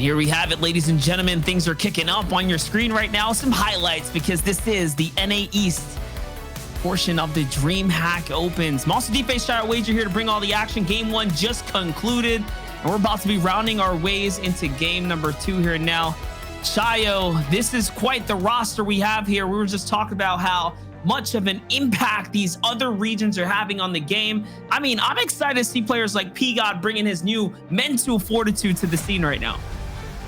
Here we have it, ladies and gentlemen. Things are kicking up on your screen right now. Some highlights because this is the NA East portion of the DreamHack Opens. Monster D-Face Shire Wager here to bring all the action. Game 1 just concluded, and we're about to be rounding our ways into game number 2 here now. Shayo, this is quite the roster we have here. We were just talking about how much of an impact these other regions are having on the game. I mean, I'm excited to see players like P-God bringing his new mental fortitude to the scene right now.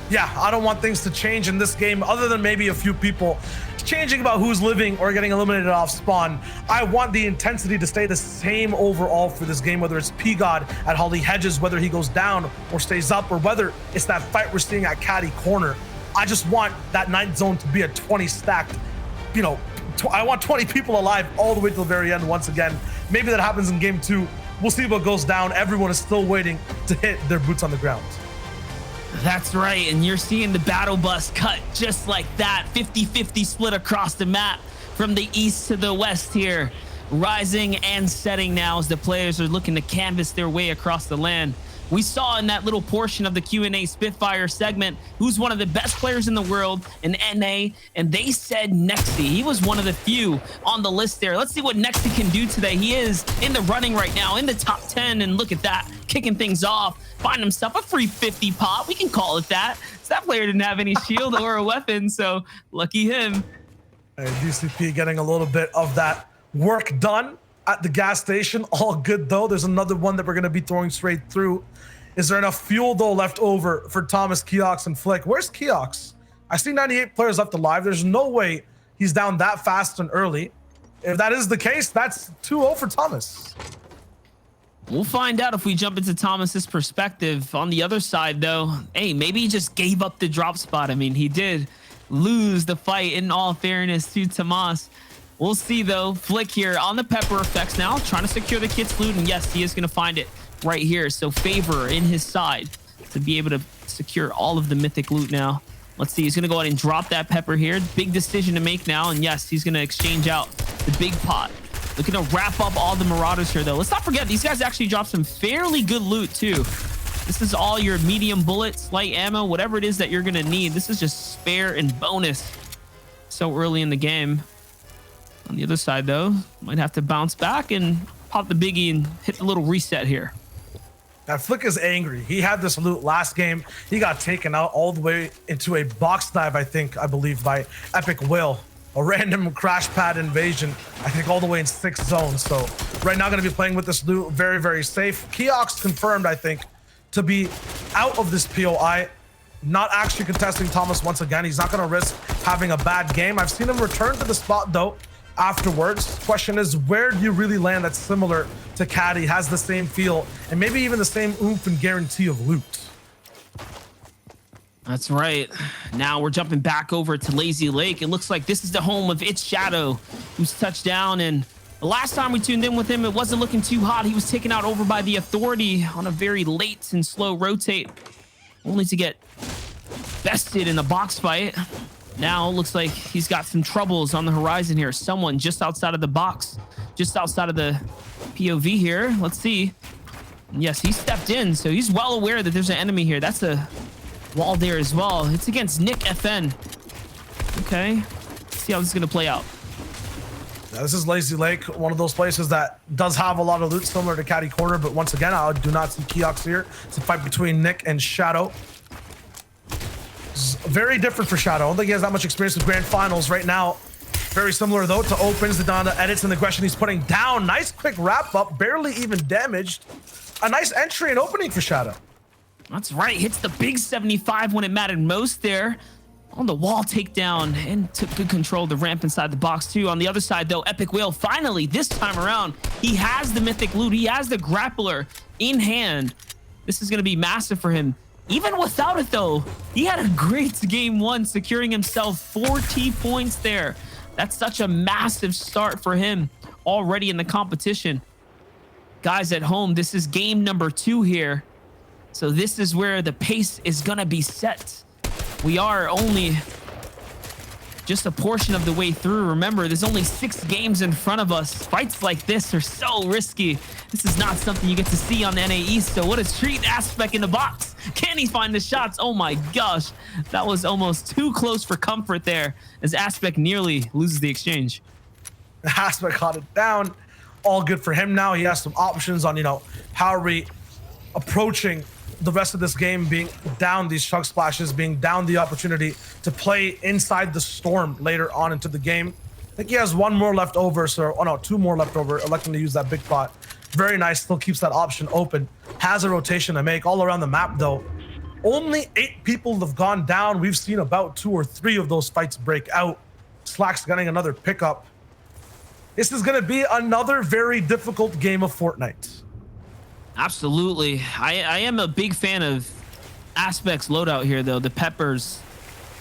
Yeah, I don't want things to change in this game other than maybe a few people changing about who's living or getting eliminated off spawn. I want the intensity to stay the same overall for this game, whether it's P-God at Holly Hedges, whether he goes down or stays up, or whether it's that fight we're seeing at Caddy Corner. I just want that 9th zone to be a 20 stacked, you know, I want 20 people alive all the way to the very end once again. Maybe that happens in game 2. We'll see what goes down. Everyone is still waiting to hit their boots on the ground. That's right, and you're seeing the battle bus cut just like that. 50-50 split across the map from the east to the west here. Rising and setting now as the players are looking to canvas their way across the land. We saw in that little portion of the Q&A Spitfire segment who's one of the best players in the world in NA, and they said Nexty. He was one of the few on the list there. Let's see what Nexty can do today. He is in the running right now, in the top 10, and look at that, kicking things off. Find himself a free 50 pop. We can call it that. So that player didn't have any shield or a weapon, so lucky him. DCP getting a little bit of that work done at the gas station. All good though. There's another one that we're going to be throwing straight through. Is there enough fuel though left over for Thomas, Keox, and Flick? Where's Keox? I see 98 players left alive. There's no way he's down that fast and early. If that is the case, that's 2-0 for Thomas. We'll find out if we jump into Thomas's perspective. On the other side though, hey, maybe he just gave up the drop spot. I mean, he did lose the fight in all fairness to Tomas. We'll see though. Flick here on the pepper effects now, trying to secure the kit's loot, and yes, he is going to find it right here. So favor in his side to be able to secure all of the mythic loot now. Let's see, he's going to go ahead and drop that pepper here. Big decision to make now, and yes, he's going to exchange out the big pot. Looking to wrap up all the Marauders here though. Let's not forget, these guys actually dropped some fairly good loot too. This is all your medium bullets, light ammo, whatever it is that you're going to need. This is just spare and bonus so early in the game. On the other side though, might have to bounce back and pop the biggie and hit the little reset here. Now Flick is angry. He had this loot last game. He got taken out all the way into a box dive, I believe by Epic Will. A random crash pad invasion, I think all the way in 6th zone. So right now going to be playing with this loot very, very safe. Keox confirmed, I think, to be out of this POI. Not actually contesting Thomas once again. He's not going to risk having a bad game. I've seen him return to the spot though afterwards. Question is, where do you really land that's similar to Caddy, has the same feel, and maybe even the same oomph and guarantee of loot? That's right. Now we're jumping back over to Lazy Lake. It looks like this is the home of It's Shadow, who's touched down, and the last time we tuned in with him, it wasn't looking too hot. He was taken out over by the Authority on a very late and slow rotate, only to get bested in a box fight. Now looks like he's got some troubles on the horizon here. Someone just outside of the box, just outside of the POV here. Let's see. Yes, he stepped in, so he's well aware that there's an enemy here. That's a wall there as well. It's against Nick FN. Okay, let's see how this is gonna play out. Now, this is Lazy Lake, one of those places that does have a lot of loot similar to Caddy Corner, but once again, I do not see Keox here. It's a fight between Nick and Shadow. Very different for Shadow. I don't think he has that much experience with grand finals right now. Very similar though to opens, the Donna edits, and the aggression he's putting down. Nice quick wrap up, barely even damaged. A nice entry and opening for Shadow. That's right, hits the big 75 when it mattered most there. On the wall takedown, and took good control of the ramp inside the box too. On the other side though, Epic Whale finally, this time around, he has the mythic loot. He has the grappler in hand. This is gonna be massive for him. Even without it though, he had a great game 1, securing himself 40 points there. That's such a massive start for him already in the competition. Guys at home, this is game number 2 here. So this is where the pace is gonna be set. We are only just a portion of the way through. Remember, there's only 6 games in front of us. Fights like this are so risky. This is not something you get to see on the NA East, so what a treat. Aspect in the box Can he find the shots? Oh my gosh. That was almost too close for comfort there as Aspect nearly loses the exchange. Aspect caught it down. All good for him now. He has some options on, how are we approaching the rest of this game, being down these chug splashes, being down the opportunity to play inside the storm later on into the game. I think he has one more left over, so, oh no, two more left over, electing to use that big pot. Very nice, still keeps that option open. Has a rotation to make all around the map though. Only 8 people have gone down. We've seen about 2 or 3 of those fights break out. Slack's getting another pickup. This is gonna be another very difficult game of Fortnite. Absolutely. I am a big fan of Aspect's loadout here though, the peppers,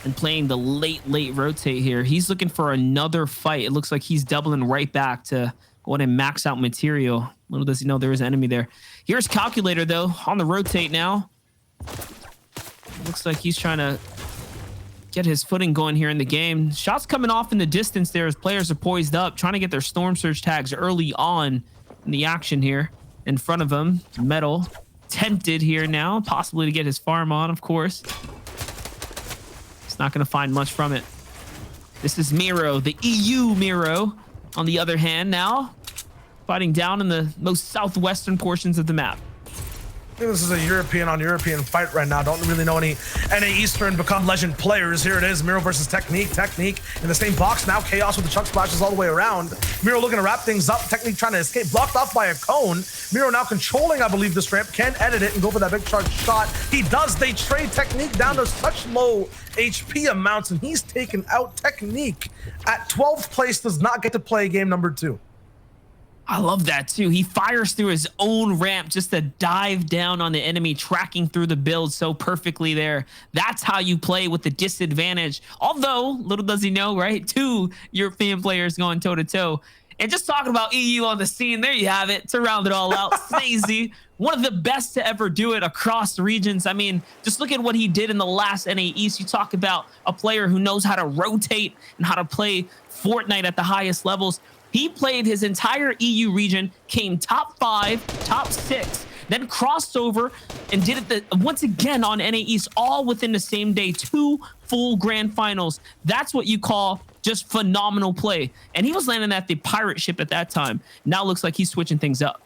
and playing the late rotate here. He's looking for another fight. It looks like he's doubling right back to go ahead and max out material. Little does he know there is an enemy there. Here's Calculator though, on the rotate now. Looks like he's trying to get his footing going here in the game. Shots coming off in the distance there as players are poised up, trying to get their Storm Surge tags early on in the action here. In front of him, Metal tempted here now, possibly to get his farm on, of course. He's not going to find much from it. This is Miro, the EU Miro, on the other hand now, fighting down in the most southwestern portions of the map. I think this is a European on European fight right now. Don't really know any NA Eastern become legend players. Here it is, Miro versus Technique. Technique in the same box now. Chaos with the chunk splashes all the way around. Miro looking to wrap things up. Technique trying to escape, blocked off by a cone. Miro now controlling, I believe, this ramp. Can edit it and go for that big charge shot. He does. They trade Technique down to such low HP amounts, and he's taken out. Technique at 12th place does not get to play game number 2. I love that too. He fires through his own ramp just to dive down on the enemy, tracking through the build so perfectly there. That's how you play with the disadvantage. Although, little does he know, right? 2 European players going toe-to-toe. And just talking about EU on the scene, there you have it. To round it all out, Snazy, one of the best to ever do it across regions. I mean, just look at what he did in the last NA East. You talk about a player who knows how to rotate and how to play Fortnite at the highest levels. He played his entire EU region, came top 5, top 6, then crossed over and did it once again on NA East, all within the same day. 2 full grand finals. That's what you call just phenomenal play. And he was landing at the pirate ship at that time. Now looks like he's switching things up.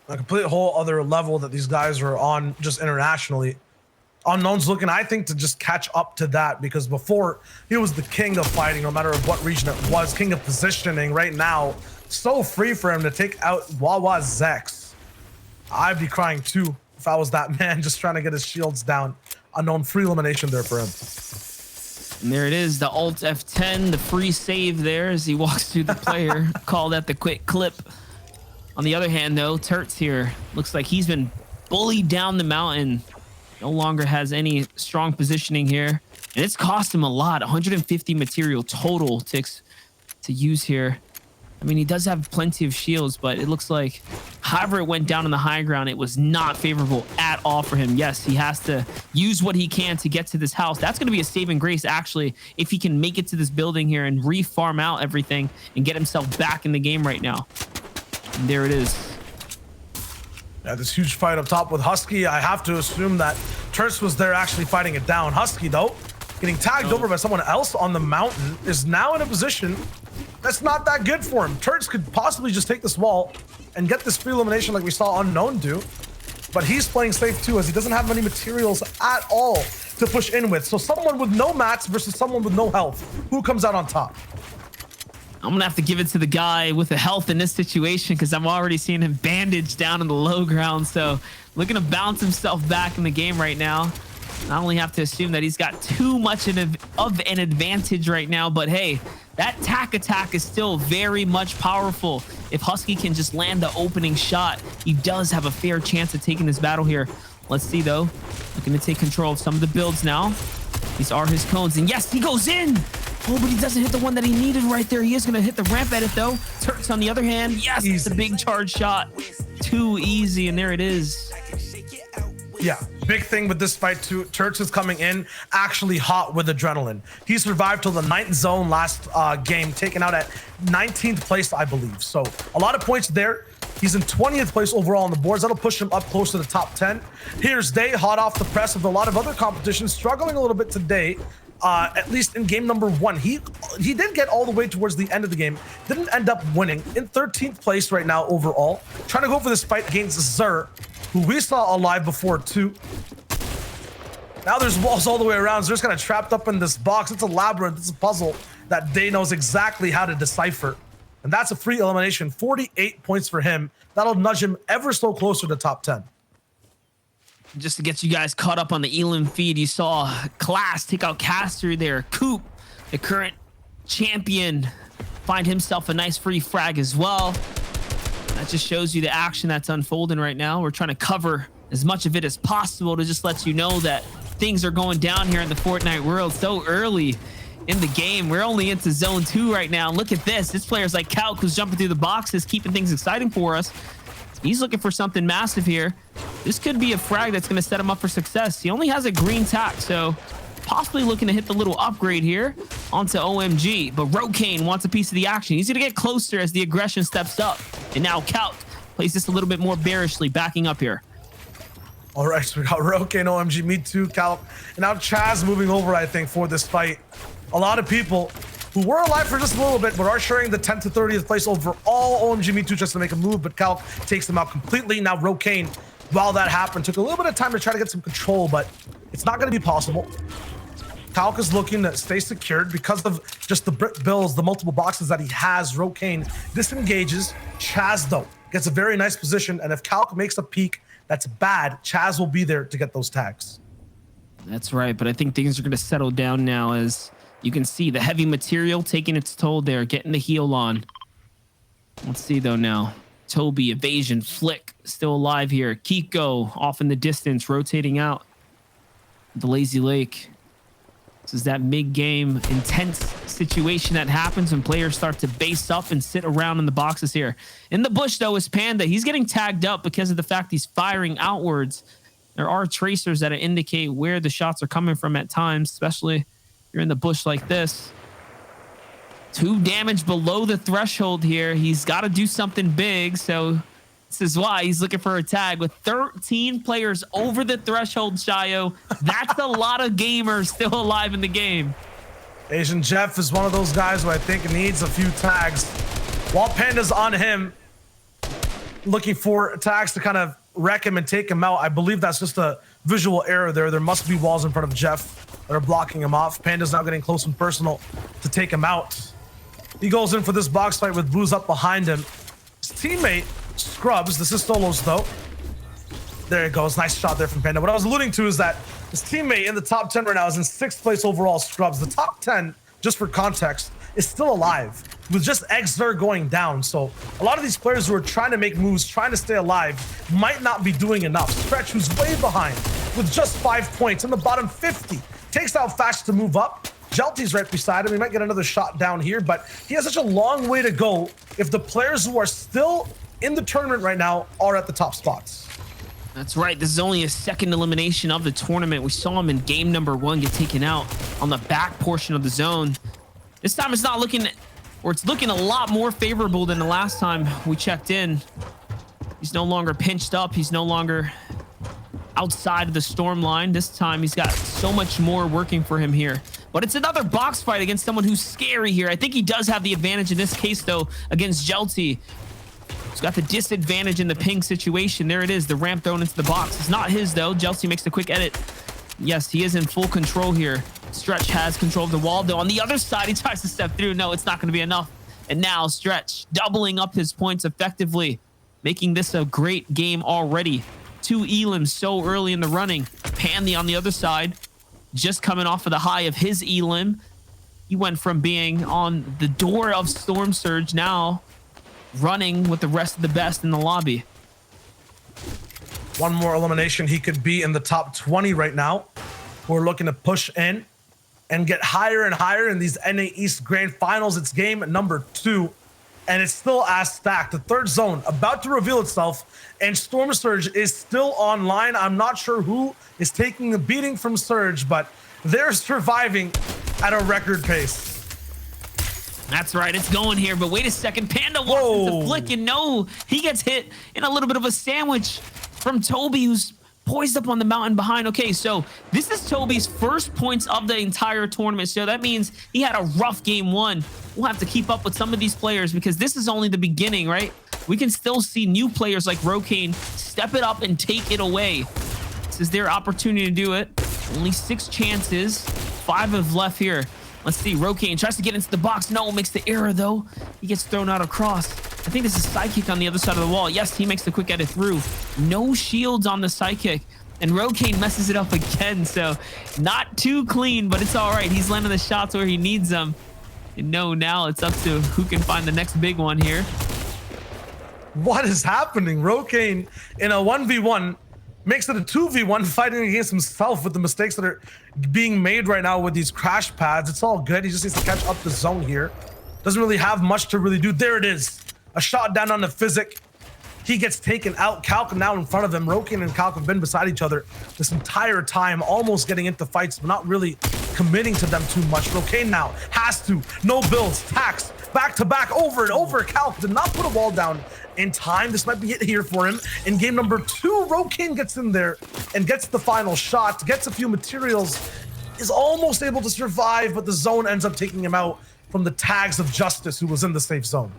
A complete whole other level that these guys are on just internationally. Unknown's looking, I think, to just catch up to that, because before he was the king of fighting, no matter what region it was, king of positioning. Right now, so free for him to take out Wawa Zex. I'd be crying too if I was that man, just trying to get his shields down. Unknown free elimination there for him. And there it is, the Alt F10, the free save there as he walks through the player. Call that the quick clip. On the other hand, though, Turts here looks like he's been bullied down the mountain. No longer has any strong positioning here. And it's cost him a lot, 150 material total to use here. I mean, he does have plenty of shields, but it looks like however it went down on the high ground, it was not favorable at all for him. Yes, he has to use what he can to get to this house. That's going to be a saving grace, actually, if he can make it to this building here and re-farm out everything and get himself back in the game right now. And there it is. Yeah, this huge fight up top with Husky. I have to assume that Turts was there actually fighting it down. Husky, though, getting tagged over by someone else on the mountain, is now in a position that's not that good for him. Turts could possibly just take this wall and get this free elimination like we saw Unknown do. But he's playing safe too, as he doesn't have many materials at all to push in with. So someone with no mats versus someone with no health. Who comes out on top? I'm gonna have to give it to the guy with the health in this situation, because I'm already seeing him bandaged down in the low ground. So looking to bounce himself back in the game right now. Not only have to assume that he's got too much of an advantage right now, but hey, that tack attack is still very much powerful. If Husky can just land the opening shot, he does have a fair chance of taking this battle here. Let's see though. Looking to take control of some of the builds now. These are his cones, and yes, he goes in. Oh, but he doesn't hit the one that he needed right there. He is going to hit the ramp edit, though. Turks on the other hand. Yes, it's a big charge shot. Too easy, and there it is. Yeah, big thing with this fight, too. Turks is coming in actually hot with adrenaline. He survived till the 9th zone last game, taken out at 19th place, I believe. So a lot of points there. He's in 20th place overall on the boards. That'll push him up close to the top 10. Here's Day, hot off the press of a lot of other competitions, struggling a little bit today. At least in game number 1, he did get all the way towards the end of the game, didn't end up winning. In 13th place right now overall, trying to go for this fight against Zer, who we saw alive before too. Now there's walls all the way around. Zer's kind of trapped up in this box. It's a labyrinth. It's a puzzle that Day knows exactly how to decipher. And that's a free elimination. 48 points for him. That'll nudge him ever so closer to top 10. Just to get you guys caught up on the Elam feed, you saw Class take out Caster there. Coop, the current champion, find himself a nice free frag as well. That just shows you the action that's unfolding right now. We're trying to cover as much of it as possible to just let you know that things are going down here in the Fortnite world so early in the game. We're only into zone 2 right now. Look at this. This player's like Calc, who's jumping through the boxes, keeping things exciting for us. He's looking for something massive here. This could be a frag that's going to set him up for success. He only has a green tack, so possibly looking to hit the little upgrade here onto OMG. But Rokane wants a piece of the action. He's going to get closer as the aggression steps up. And now Calc plays this a little bit more bearishly, backing up here. All right, so we got Rokane, OMG, me too, Calc. And now Chaz moving over, I think, for this fight. A lot of people who were alive for just a little bit, but are sharing the 10th to 30th place overall. OMG, me too, just to make a move, but Calc takes them out completely. Now Rokane, while that happened, took a little bit of time to try to get some control, but it's not going to be possible. Calc is looking to stay secured because of just the brick bills, the multiple boxes that he has. Rokane disengages. Chaz, though, gets a very nice position, and if Calc makes a peek that's bad, Chaz will be there to get those tags. That's right, but I think things are going to settle down now as you can see the heavy material taking its toll there, getting the heal on. Let's see, though, now. Toby, evasion, flick, still alive here. Kiko off in the distance, rotating out. The Lazy Lake. This is that mid-game intense situation that happens when players start to base up and sit around in the boxes here. In the bush, though, is Panda. He's getting tagged up because of the fact he's firing outwards. There are tracers that indicate where the shots are coming from at times, especially if you're in the bush like this. 2 damage below the threshold here. He's got to do something big, so this is why he's looking for a tag. With 13 players over the threshold, Shayo, that's a lot of gamers still alive in the game. Asian Jeff is one of those guys who I think needs a few tags. While Panda's on him, looking for tags to kind of wreck him and take him out. I believe that's just a visual error there. There must be walls in front of Jeff that are blocking him off. Panda's now getting close and personal to take him out. He goes in for this box fight with Booze up behind him. His teammate, Scrubs, this is Solos though. There it goes, nice shot there from Panda. What I was alluding to is that his teammate in the top 10 right now is in 6th place overall, Scrubs. The top 10, just for context, is still alive with just Xer going down. So a lot of these players who are trying to make moves, trying to stay alive, might not be doing enough. Stretch, who's way behind with just 5 points in the bottom 50, takes out Fast to move up. Jelty's right beside him. He might get another shot down here, but he has such a long way to go if the players who are still in the tournament right now are at the top spots. That's right. This is only a second elimination of the tournament. We saw him in game number 1 get taken out on the back portion of the zone. This time it's not looking, or it's looking a lot more favorable than the last time we checked in. He's no longer pinched up. He's no longer outside of the storm line. This time he's got so much more working for him here. But it's another box fight against someone who's scary here. I think he does have the advantage in this case, though, against Jelty. He's got the disadvantage in the ping situation. There it is, the ramp thrown into the box. It's not his, though. Jelty makes a quick edit. Yes, he is in full control here. Stretch has control of the wall, though. On the other side, he tries to step through. No, it's not going to be enough. And now Stretch doubling up his points effectively, making this a great game already. 2 Elims so early in the running. Pandy on the other side, just coming off of the high of his Elim. He went from being on the door of Storm Surge, now running with the rest of the best in the lobby. One more elimination, he could be in the top 20 right now. We're looking to push in and get higher and higher in these NA East Grand Finals. It's game number 2, and it's still as stacked. The 3rd zone about to reveal itself, and Storm Surge is still online. I'm not sure who is taking the beating from Surge, but they're surviving at a record pace. That's right, it's going here, but wait a second. Panda walks into Flick, and no, he gets hit in a little bit of a sandwich from Toby, who's poised up on the mountain behind. Okay, so this is Toby's first points of the entire tournament, so that means he had a rough game one. We'll have to keep up with some of these players because this is only the beginning, right? We can still see new players like Rokane step it up and take it away. This is their opportunity to do it. Only 6 chances, 5 have left here. Let's see, Rokane tries to get into the box. No, makes the error though. He gets thrown out across. I think this is sidekick on the other side of the wall. Yes, he makes the quick edit through. No shields on the sidekick. And Rokane messes it up again. So not too clean, but it's all right. He's landing the shots where he needs them. And no, now it's up to who can find the next big one here. What is happening? Rokane in a 1v1 makes it a 2v1 fighting against himself with the mistakes that are being made right now with these crash pads. It's all good. He just needs to catch up the zone here. Doesn't really have much to really do. There it is. A shot down on the physic. He gets taken out. Calc now in front of him. Rokane and Calc have been beside each other this entire time, almost getting into fights, but not really committing to them too much. Rokane now has to. No builds. Tax. Back to back. Over and over. Calc did not put a wall down in time. This might be it here for him. In game number 2, Rokane gets in there and gets the final shot. Gets a few materials. Is almost able to survive, but the zone ends up taking him out from the tags of Justice, who was in the safe zone.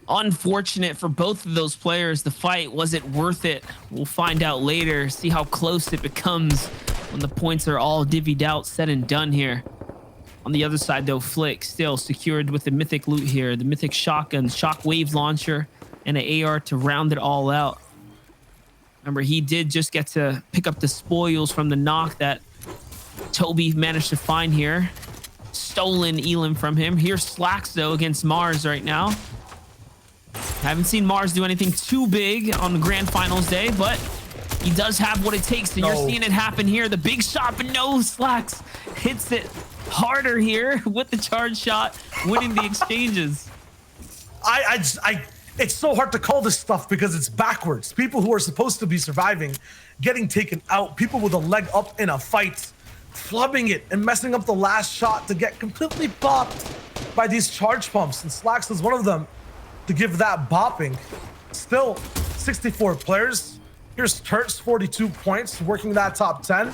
Unfortunate for both of those players. The fight, was it worth it? We'll find out later. See how close it becomes when the points are all divvied out, said and done here. On the other side though, Flick still secured with the mythic loot here. The mythic shotgun, shockwave launcher, and an AR to round it all out. Remember, he did just get to pick up the spoils from the knock that Toby managed to find here. Stolen Elam from him. Here's Slacks though against Mars right now. Haven't seen Mars do anything too big on the grand finals day, but he does have what it takes, and you're seeing it happen here. The big shot, but no, Slacks hits it harder here with the charge shot, winning the exchanges. It's so hard to call this stuff because it's backwards. People who are supposed to be surviving, getting taken out. People with a leg up in a fight, flubbing it and messing up the last shot to get completely bopped by these charge pumps. And Slacks is one of them to give that bopping. Still 64 players. Here's Turt's 42 points, working that top 10.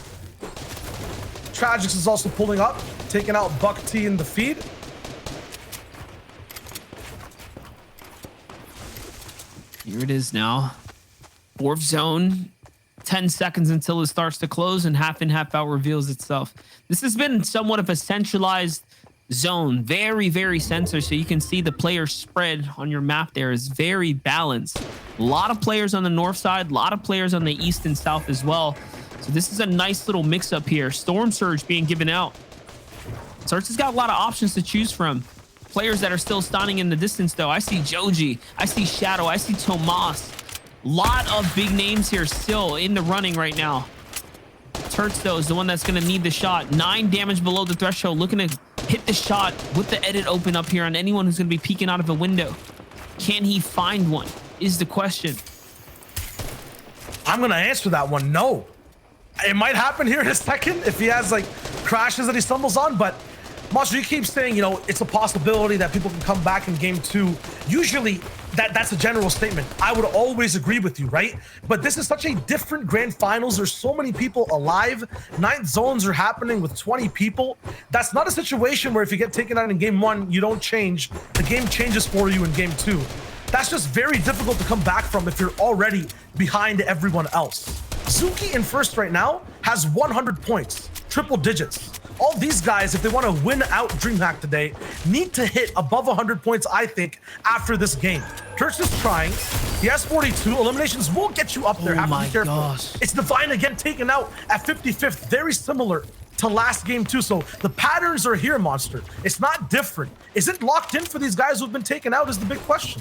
Tragics is also pulling up, taking out Buck T in the feed. Here it is now. 4th zone. 10 seconds until it starts to close, and half in, half out reveals itself. This has been somewhat of a centralized zone. Very, very censored, so you can see the player spread on your map there is very balanced. A lot of players on the north side, a lot of players on the east and south as well. So this is a nice little mix-up here. Storm Surge being given out. Search has got a lot of options to choose from. Players that are still standing in the distance, though. I see Joji. I see Shadow. I see Tomas. Lot of big names here still in the running right now. Turts, though, is the one that's going to need the shot. 9 damage below the threshold. Looking to hit the shot with the edit open up here on anyone who's going to be peeking out of a window. Can he find one is the question. I'm going to answer that one. No. It might happen here in a second if he has like crashes that he stumbles on, but Monster, you keep saying, you know, it's a possibility that people can come back in game 2. Usually that's a general statement. I would always agree with you, right? But this is such a different grand finals. There's so many people alive. 9th zones are happening with 20 people. That's not a situation where if you get taken out in game 1, you don't change. The game changes for you in game 2. That's just very difficult to come back from if you're already behind everyone else. Zuki in first right now has 100 points, triple digits. All these guys, if they want to win out DreamHack today, need to hit above 100 points, I think, after this game. Turch is trying. He has 42. Eliminations will get you up there. Have to be careful. Gosh. It's Divine again taken out at 55th. Very similar to last game too. So the patterns are here, Monster. It's not different. Is it locked in for these guys who've been taken out is the big question.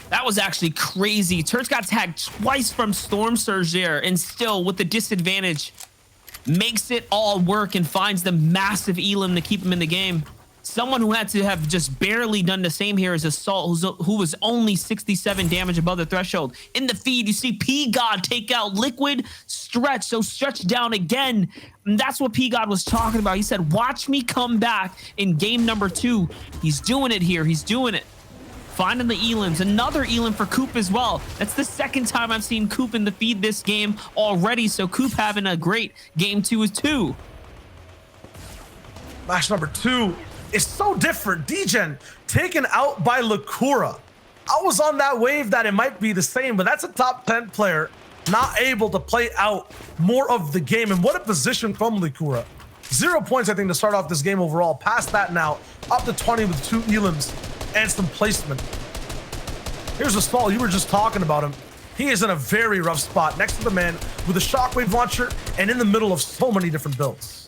That was actually crazy. Turch got tagged twice from Storm Surge there, and still with the disadvantage, makes it all work and finds the massive Elam to keep him in the game. Someone who had to have just barely done the same here is Assault, who was only 67 damage above the threshold. In the feed, you see P-God take out Liquid, Stretch, so Stretch down again. And that's what P-God was talking about. He said, watch me come back in game number 2. He's doing it here. He's doing it. Finding the elims. Another elim for Coop as well. That's the second time I've seen Coop in the feed this game already. So Coop having a great game 2 is 2. Match number 2 is so different. Degen taken out by Lakura. I was on that wave that it might be the same, but that's a top 10 player not able to play out more of the game. And what a position from Lakura. 0 points, I think, to start off this game overall. Past that now, up to 20 with 2 elims and some placement. Here's Assault. You were just talking about him. He is in a very rough spot next to the man with a shockwave launcher and in the middle of so many different builds.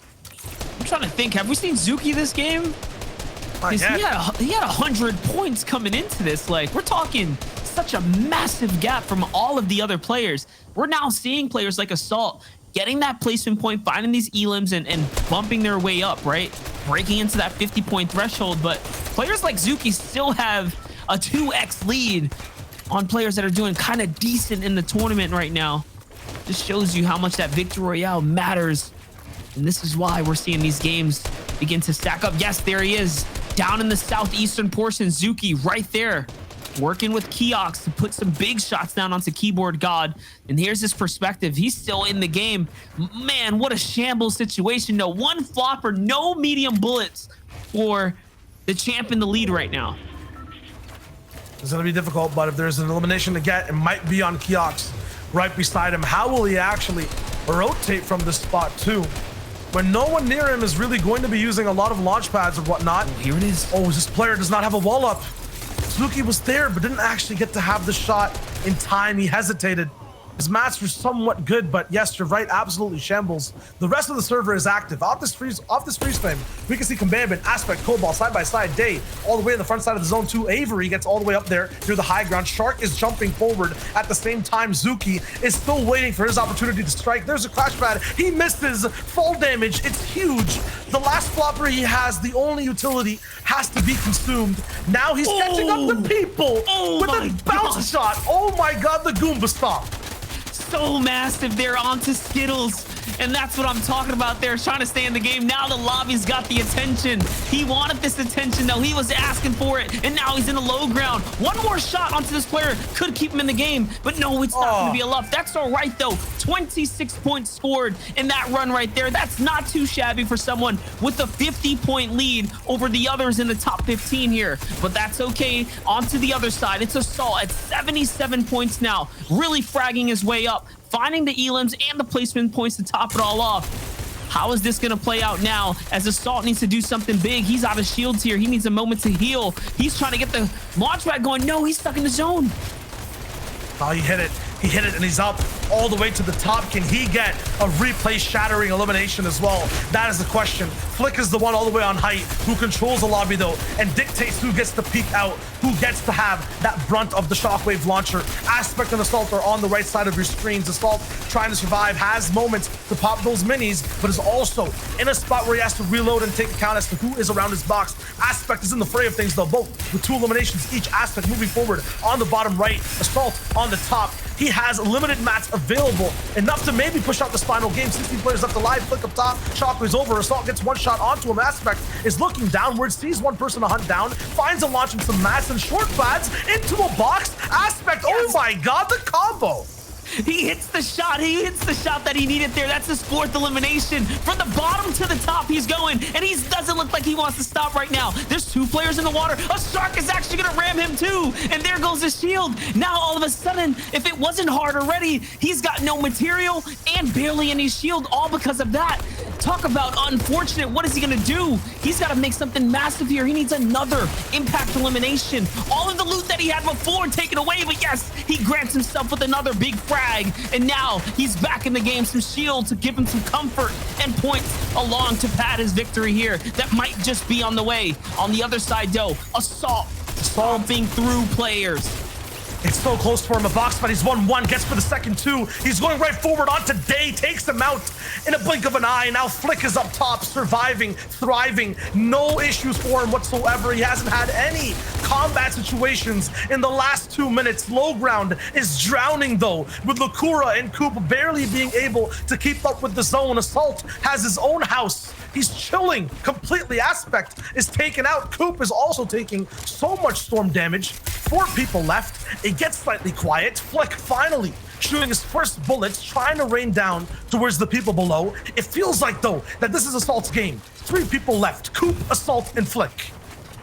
I'm trying to think. Have we seen Zuki this game? He had 100 points coming into this. Like, we're talking such a massive gap from all of the other players. We're now seeing players like Assault getting that placement point, finding these elims and bumping their way up, right? Breaking into that 50-point threshold. But players like Zuki still have a 2x lead on players that are doing kind of decent in the tournament right now. Just shows you how much that Victory Royale matters. And this is why we're seeing these games begin to stack up. Yes, there he is. Down in the southeastern portion, Zuki right there. Working with Keox to put some big shots down onto Keyboard God. And here's his perspective. He's still in the game. Man, what a shambles situation. No one flopper, no medium bullets for the champ in the lead right now. It's going to be difficult, but if there's an elimination to get, it might be on Keox right beside him. How will he actually rotate from this spot too, when no one near him is really going to be using a lot of launch pads or whatnot? Oh, here it is. Oh, this player does not have a wall up. Zuki was there, but didn't actually get to have the shot in time. He hesitated. His mats were somewhat good, but yes, you're right, absolutely shambles. The rest of the server is active. Off this freeze frame, we can see Kambambin, Aspect, Cobalt, side by side, Day, all the way in the front side of the zone 2. Avery gets all the way up there near the high ground. Shark is jumping forward. At the same time, Zuki is still waiting for his opportunity to strike. There's a crash pad. He misses. Fall damage, it's huge. The last flopper he has, the only utility, has to be consumed. Now he's catching up to people with a bounce shot. Oh my God, the Goomba stop. So massive there onto Skittles. And that's what I'm talking about there, trying to stay in the game. Now the lobby's got the attention. He wanted this attention, though. He was asking for it, and now he's in the low ground. One more shot onto this player could keep him in the game, but no, it's not going to be enough. That's all right, though. 26 points scored in that run right there. That's not too shabby for someone with a 50-point lead over the others in the top 15 here, but that's okay. On to the other side. It's Assault at 77 points now, really fragging his way up, finding the elims and the placement points to top it all off. How is this going to play out now as Assault needs to do something big? He's out of shields here. He needs a moment to heal. He's trying to get the launch pad going. No, he's stuck in the zone. Oh, he hit it. He hit it, and he's up all the way to the top. Can he get a replay shattering elimination as well? That is the question. Flick is the one all the way on height who controls the lobby, though, and dictates who gets to peek out, who gets to have that brunt of the shockwave launcher. Aspect and Assault are on the right side of your screens. Assault, trying to survive, has moments to pop those minis, but is also in a spot where he has to reload and take account as to who is around his box. Aspect is in the fray of things, though, both with 2 eliminations each. Aspect moving forward on the bottom right, Assault on the top. He has limited mats available, enough to maybe push out this final game. 16 players left alive. Flick up top. Shockwave's over. Assault gets one shot onto him. Aspect is looking downwards, sees one person to hunt down, finds a launch and some mats and short pads into a box. Aspect, oh my God, the combo. He hits the shot. He hits the shot that he needed there. That's his 4th elimination. From the bottom to the top, he's going. And he doesn't look like he wants to stop right now. There's 2 players in the water. A shark is actually going to ram him too. And there goes his shield. Now, all of a sudden, if it wasn't hard already, he's got no material and barely any shield, all because of that. Talk about unfortunate. What is he going to do? He's got to make something massive here. He needs another impact elimination. All of the loot that he had before taken away. But yes, he grants himself with another big frag. And now he's back in the game. Some shield to give him some comfort and points along to pad his victory here. That might just be on the way. On the other side, though, Assault stomping through players. It's so close for him. A box fight. He's 1-1. Gets for the second two. He's going right forward onto Day. Takes him out in a blink of an eye. Now Flick is up top, surviving, thriving. No issues for him whatsoever. He hasn't had any combat situations in the last 2 minutes. Low ground is drowning though, with Lakura and Coop barely being able to keep up with the zone. Assault has his own house. He's chilling completely. Aspect is taken out. Coop is also taking so much storm damage. 4 people left. It gets slightly quiet. Flick finally shooting his first bullets, trying to rain down towards the people below. It feels like, though, that this is Assault's game. 3 people left. Coop, Assault, and Flick.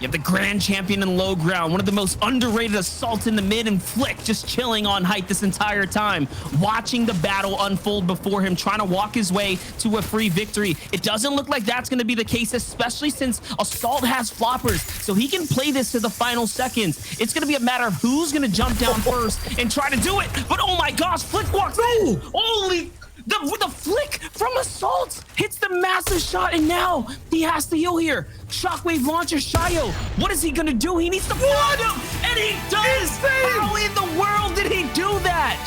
You have the grand champion in low ground, one of the most underrated Assault in the mid, and Flick just chilling on height this entire time, watching the battle unfold before him, trying to walk his way to a free victory. It doesn't look like that's going to be the case, especially since Assault has floppers, so he can play this to the final seconds. It's going to be a matter of who's going to jump down first and try to do it. But oh my gosh, Flick walks in. Holy... The flick from Assault hits the massive shot, and now he has to heal here. Shockwave launcher, Shayo. What is he gonna do? He needs to find him, and he does. Insane. How in the world did he do that?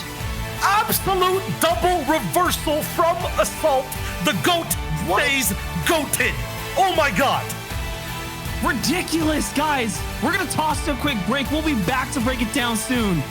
Absolute double reversal from Assault. The GOAT stays goated. Oh my God. Ridiculous, guys. We're gonna toss a quick break. We'll be back to break it down soon.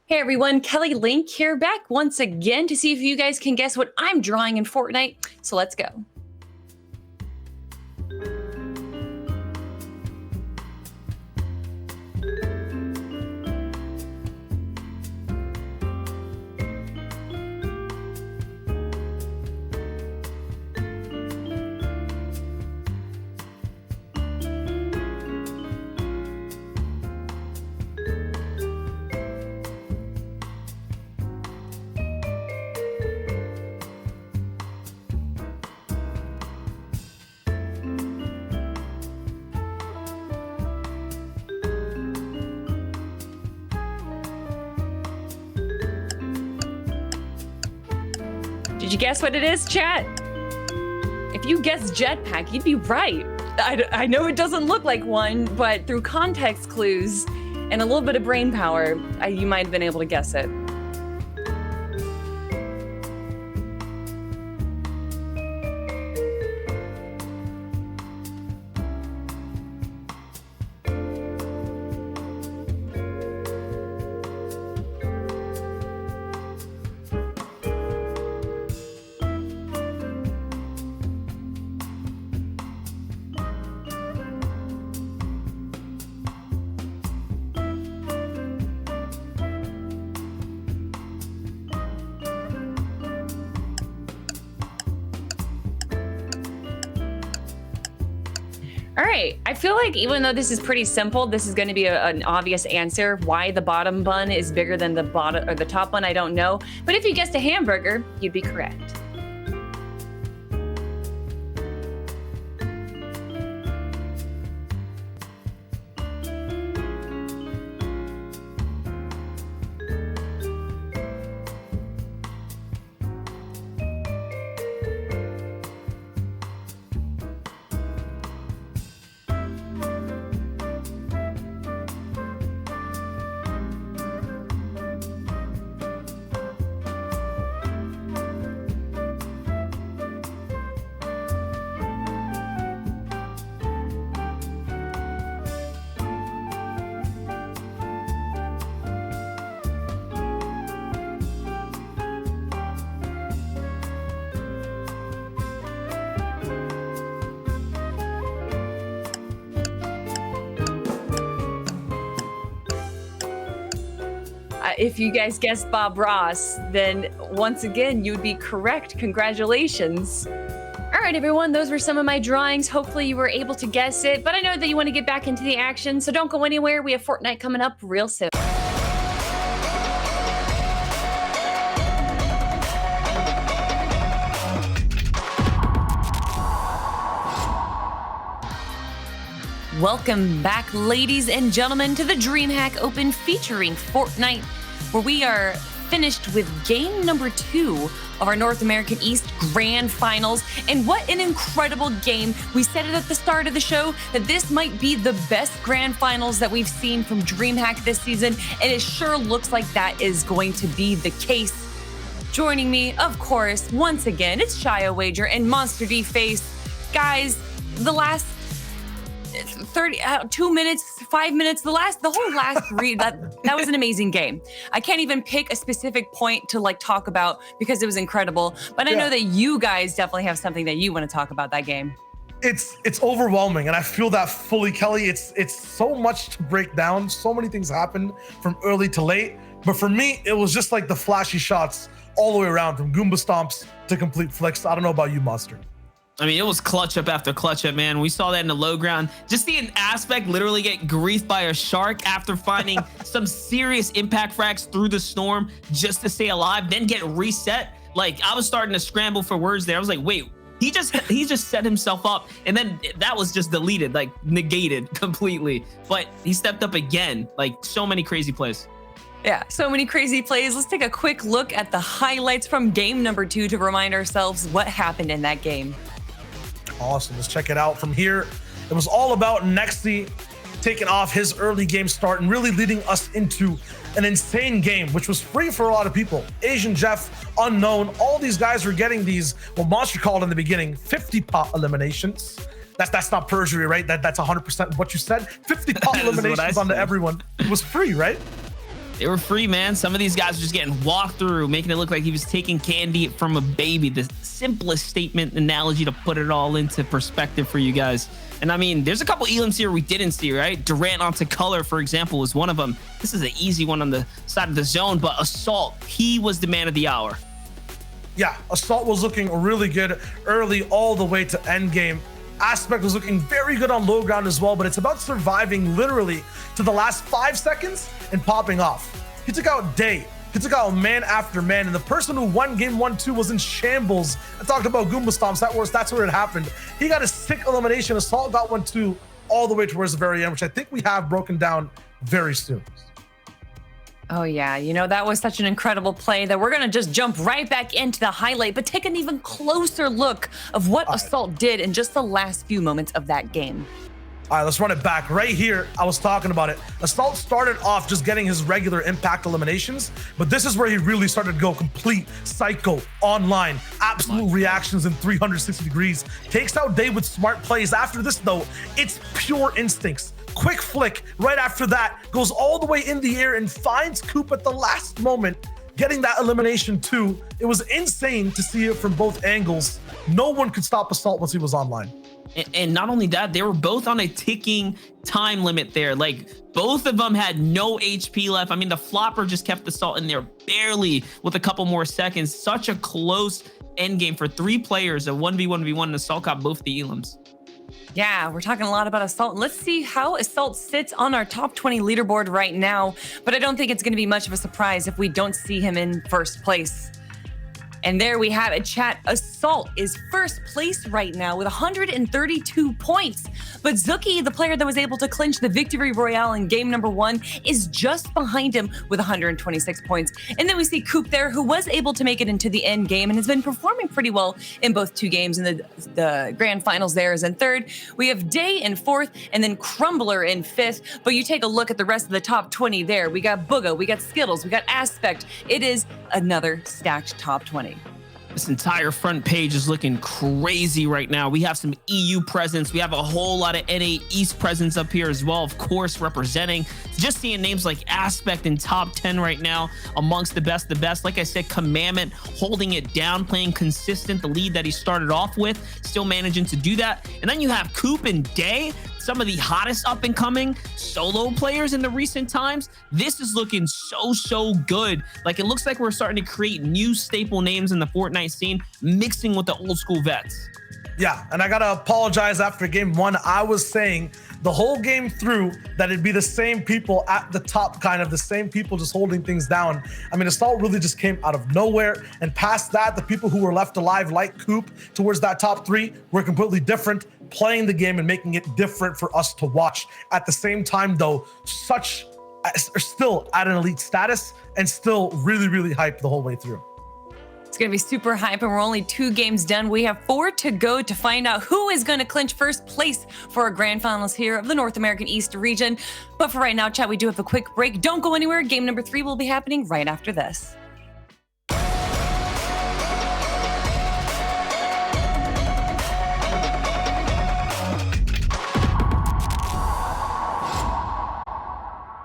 Hey everyone, Kelly Link here, back once again to see if you guys can guess what I'm drawing in Fortnite. So let's go. Did you guess what it is, chat? If you guessed jetpack, you'd be right. I know it doesn't look like one, but through context clues and a little bit of brain power, you might have been able to guess it. All right, I feel like even though this is pretty simple, this is going to be an obvious answer. Why the bottom bun is bigger than the bottom or the top bun, I don't know. But if you guessed a hamburger, you'd be correct. If you guys guessed Bob Ross, then once again, you'd be correct. Congratulations. All right, everyone, those were some of my drawings. Hopefully you were able to guess it, but I know that you want to get back into the action, so don't go anywhere. We have Fortnite coming up real soon. Welcome back, ladies and gentlemen, to the DreamHack Open featuring Fortnite, where we are finished with game number 2 of our North American East Grand Finals. And what an incredible game. We said it at the start of the show that this might be the best Grand Finals that we've seen from DreamHack this season, and it sure looks like that is going to be the case. Joining me, of course, once again, it's Shia Wager and Monster D Face. Guys, the last 2 minutes, 5 minutes, the whole last three, that was an amazing game. I can't even pick a specific point to like talk about because it was incredible. But I know that you guys definitely have something that you want to talk about that game. It's overwhelming, and I feel that fully, Kelly. It's so much to break down. So many things happened from early to late. But for me, it was just like the flashy shots all the way around, from Goomba stomps to complete flicks. I don't know about you, Monster. I mean, it was clutch up after clutch up, man. We saw that in the low ground. Just see an aspect literally get griefed by a shark after finding some serious impact frags through the storm just to stay alive, then get reset. Like, I was starting to scramble for words there. I was like, wait, he just set himself up, and then that was just deleted, like negated completely. But he stepped up again. Like, so many crazy plays. Yeah, so many crazy plays. Let's take a quick look at the highlights from game number 2 to remind ourselves what happened in that game. Awesome. Let's check it out from here. It was all about Nexty taking off his early game start and really leading us into an insane game, which was free for a lot of people. Asian Jeff, Unknown, all these guys were getting these, what Monster called in the beginning, 50 pot eliminations. That's not perjury, right? That's 100% what you said. 50 pot eliminations onto everyone. It was free, right? They were free, man. Some of these guys were just getting walked through, making it look like he was taking candy from a baby. The simplest statement analogy to put it all into perspective for you guys. And I mean, there's a couple elims here we didn't see, right? Durant onto Color, for example, was one of them. This is an easy one on the side of the zone, but Assault, he was the man of the hour. Yeah, Assault was looking really good early all the way to end game. Aspect was looking very good on low ground as well, but it's about surviving literally to the last 5 seconds and popping off. He took out Day. He took out man after man, and the person who won game 1-2 was in shambles. I talked about Goomba stomps. That's where it happened. He got a sick elimination. Assault got 1-2 all the way towards the very end, which I think we have broken down very soon. Oh yeah, you know, that was such an incredible play that we're gonna just jump right back into the highlight, but take an even closer look of what Assault did in just the last few moments of that game. All right, let's run it back. Right here, I was talking about it. Assault started off just getting his regular impact eliminations, but this is where he really started to go complete psycho online. Absolute reactions in 360 degrees. Takes out Day with smart plays. After this, though, it's pure instincts. Quick flick right after that, goes all the way in the air and finds Coop at the last moment, getting that elimination too. It was insane to see it from both angles. No one could stop Assault once he was online. And not only that, they were both on a ticking time limit there. Like, both of them had no HP left. I mean, the flopper just kept Assault in there barely with a couple more seconds. Such a close end game for 3 players, a 1v1v1, and Assault got both the elims. Yeah, we're talking a lot about Assault. Let's see how Assault sits on our top 20 leaderboard right now, but I don't think it's going to be much of a surprise if we don't see him in first place. And there we have it, chat. Assault is first place right now with 132 points. But Zuki, the player that was able to clinch the victory royale in game number 1, is just behind him with 126 points. And then we see Coop there, who was able to make it into the end game and has been performing pretty well in both 2 games. In the grand finals there is in 3rd. We have Day in 4th, and then Crumbler in 5th. But you take a look at the rest of the top 20 there. We got Booga, we got Skittles, we got Aspect. It is another stacked top 20. This entire front page is looking crazy right now. We have some EU presence. We have a whole lot of NA East presence up here as well, of course, representing. Just seeing names like Aspect in top 10 right now amongst the best. Like I said, Commandment holding it down, playing consistent, the lead that he started off with, still managing to do that. And then you have Coop and Day, some of the hottest up and coming solo players in the recent times. This is looking so good. Like, it looks like we're starting to create new staple names in the Fortnite scene, mixing with the old school vets. Yeah, and I gotta apologize. After game 1, I was saying the whole game through that it'd be the same people at the top, kind of the same people just holding things down. I mean, Assault really just came out of nowhere, and past that, the people who were left alive, like Coop, towards that top 3 were completely different, playing the game and making it different for us to watch. At the same time, though, such are still at an elite status and still really, really hyped the whole way through. It's going to be super hype, and we're only 2 games done. We have 4 to go to find out who is going to clinch first place for our grand finals here of the North American East region. But for right now, chat, we do have a quick break. Don't go anywhere. Game number 3 will be happening right after this.